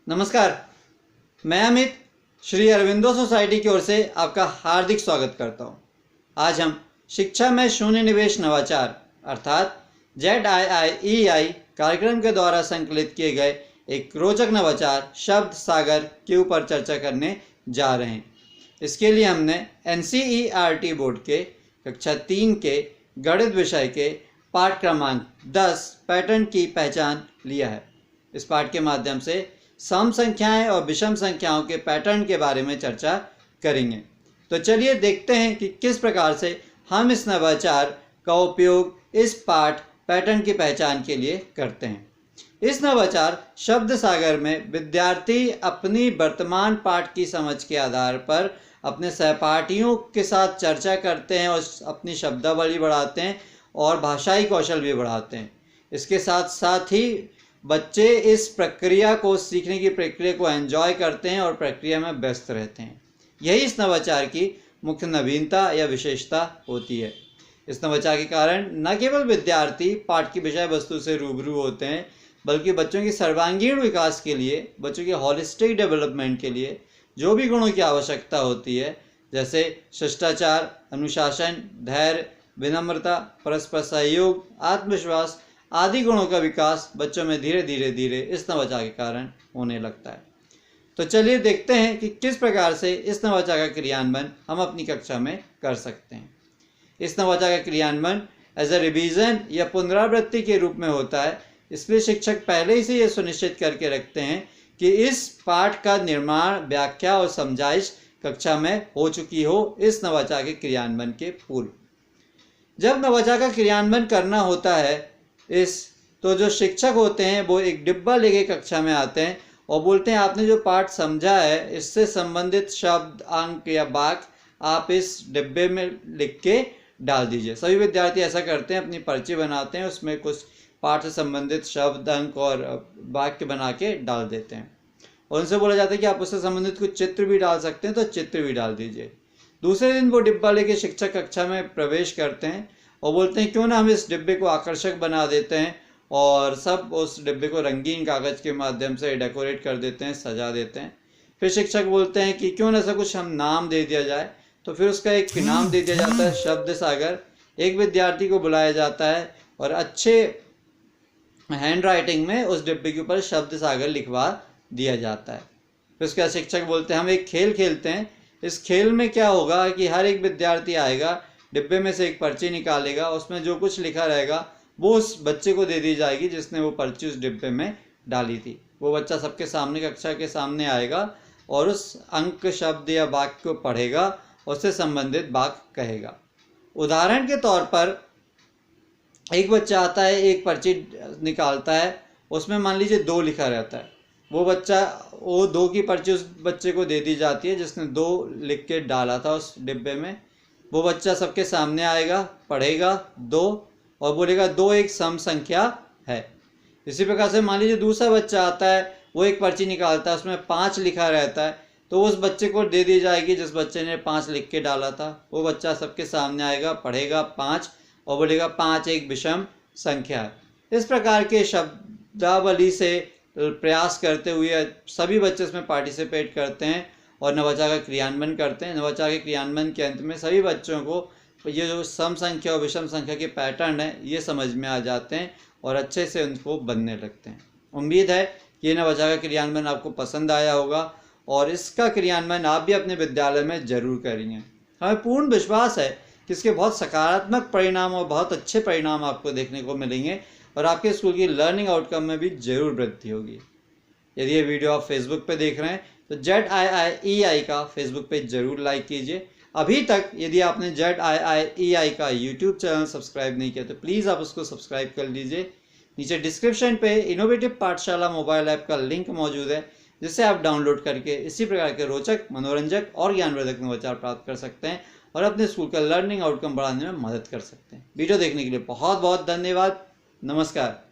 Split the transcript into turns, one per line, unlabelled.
नमस्कार, मैं अमित श्री अरविंदो सोसाइटी की ओर से आपका हार्दिक स्वागत करता हूं। आज हम शिक्षा में शून्य निवेश नवाचार अर्थात ZIIEI कार्यक्रम के द्वारा संकलित किए गए एक रोचक नवाचार शब्द सागर के ऊपर चर्चा करने जा रहे हैं। इसके लिए हमने NCERT बोर्ड के कक्षा 3 के गणित विषय के पाठ क्रमांक 10 पैटर्न की पहचान लिया है। इस पाठ के माध्यम से सम संख्याएं और विषम संख्याओं के पैटर्न के बारे में चर्चा करेंगे। तो चलिए देखते हैं कि किस प्रकार से हम इस नवाचार का उपयोग इस पाठ पैटर्न की पहचान के लिए करते हैं। इस नवाचार शब्द सागर में विद्यार्थी अपनी वर्तमान पाठ की समझ के आधार पर अपने सहपाठियों के साथ चर्चा करते हैं और अपनी शब्दावली बढ़ाते हैं और भाषाई कौशल भी बढ़ाते हैं। इसके साथ साथ ही बच्चे इस प्रक्रिया को सीखने की प्रक्रिया को एंजॉय करते हैं और प्रक्रिया में व्यस्त रहते हैं। यही इस नवाचार की मुख्य नवीनता या विशेषता होती है। इस नवाचार के कारण न केवल विद्यार्थी पाठ की विषय वस्तु से रूबरू होते हैं, बल्कि बच्चों की सर्वांगीण विकास के लिए, बच्चों के हॉलिस्टिक डेवलपमेंट के लिए जो भी गुणों की आवश्यकता होती है, जैसे शिष्टाचार, अनुशासन, धैर्य, विनम्रता, परस्पर सहयोग, आत्मविश्वास आदि गुणों का विकास बच्चों में धीरे धीरे इस नवाचार के कारण होने लगता है। तो चलिए देखते हैं कि किस प्रकार से इस नवाचार का क्रियान्वयन हम अपनी कक्षा में कर सकते हैं। इस नवाचार का क्रियान्वयन एज अ रिवीजन या पुनरावृत्ति के रूप में होता है। इसलिए शिक्षक पहले ही से यह सुनिश्चित करके रखते हैं कि इस पाठ का निर्माण, व्याख्या और समझाइश कक्षा में हो चुकी हो इस नवाचार के क्रियान्वयन के पूर्व। जब नवाचार का क्रियान्वयन करना होता है तो जो शिक्षक होते हैं वो एक डिब्बा लेके कक्षा में आते हैं और बोलते हैं आपने जो पाठ समझा है इससे संबंधित शब्द, अंक या वाक्य आप इस डिब्बे में लिख के डाल दीजिए। सभी विद्यार्थी ऐसा करते हैं, अपनी पर्ची बनाते हैं, उसमें कुछ पाठ से संबंधित शब्द, अंक और वाक्य बना के डाल देते हैं और उनसे बोला जाता है कि आप उससे संबंधित कुछ चित्र भी डाल सकते हैं तो चित्र भी डाल दीजिए। दूसरे दिन वो डिब्बा लेके शिक्षक कक्षा में प्रवेश करते हैं और बोलते हैं क्यों ना हम इस डिब्बे को आकर्षक बना देते हैं और सब उस डिब्बे को रंगीन कागज़ के माध्यम से डेकोरेट कर देते हैं, सजा देते हैं। फिर शिक्षक बोलते हैं कि क्यों ना ऐसा कुछ हम नाम दे दिया जाए, तो फिर उसका एक नाम दे दिया जाता है शब्द सागर। एक विद्यार्थी को बुलाया जाता है और अच्छे हैंड राइटिंग में उस डिब्बे के ऊपर शब्द सागर लिखवा दिया जाता है। फिर उसके बाद शिक्षक बोलते हैं हम एक खेल खेलते हैं। इस खेल में क्या होगा कि हर एक विद्यार्थी आएगा, डिब्बे में से एक पर्ची निकालेगा, उसमें जो कुछ लिखा रहेगा वो उस बच्चे को दे दी जाएगी जिसने वो पर्ची उस डिब्बे में डाली थी। वो बच्चा सबके सामने, कक्षा के सामने आएगा और उस अंक, शब्द या वाक्य को पढ़ेगा, उससे संबंधित वाक्य कहेगा। उदाहरण के तौर पर एक बच्चा आता है, एक पर्ची निकालता है, उसमें मान लीजिए 2 लिखा रहता है। वो 2 की पर्ची उस बच्चे को दे दी जाती है जिसने 2 लिख के डाला था उस डिब्बे में। वो बच्चा सबके सामने आएगा, पढ़ेगा 2 और बोलेगा 2 एक सम संख्या है। इसी प्रकार से मान लीजिए दूसरा बच्चा आता है, वो एक पर्ची निकालता है, उसमें 5 लिखा रहता है, तो उस बच्चे को दे दी जाएगी जिस बच्चे ने 5 लिख के डाला था। वो बच्चा सबके सामने आएगा, पढ़ेगा 5 और बोलेगा 5 एक विषम संख्या है। इस प्रकार के शब्दावली से प्रयास करते हुए सभी बच्चे इसमें पार्टिसिपेट करते हैं और नवाचार का क्रियान्वयन करते हैं। नवाचार के क्रियान्वयन के अंत में सभी बच्चों को ये जो सम संख्या और विषम संख्या के पैटर्न है ये समझ में आ जाते हैं और अच्छे से उनको बनने लगते हैं। उम्मीद है कि ये नवाचार का क्रियान्वयन आपको पसंद आया होगा और इसका क्रियान्वयन आप भी अपने विद्यालय में जरूर करेंगे। हमें पूर्ण विश्वास है कि इसके बहुत सकारात्मक परिणाम और बहुत अच्छे परिणाम आपको देखने को मिलेंगे और आपके स्कूल की लर्निंग आउटकम में भी जरूर वृद्धि होगी। यदि ये वीडियो आप फेसबुक पे देख रहे हैं तो ZIIEI का फेसबुक पेज जरूर लाइक कीजिए। अभी तक यदि आपने ZIIEI का यूट्यूब चैनल सब्सक्राइब नहीं किया तो प्लीज़ आप उसको सब्सक्राइब कर लीजिए। नीचे डिस्क्रिप्शन पे इनोवेटिव पाठशाला मोबाइल ऐप का लिंक मौजूद है जिसे आप डाउनलोड करके इसी प्रकार के रोचक, मनोरंजक और ज्ञानवर्धक नवाचार प्राप्त कर सकते हैं और अपने स्कूल का लर्निंग आउटकम बढ़ाने में मदद कर सकते हैं। वीडियो देखने के लिए बहुत बहुत धन्यवाद। नमस्कार।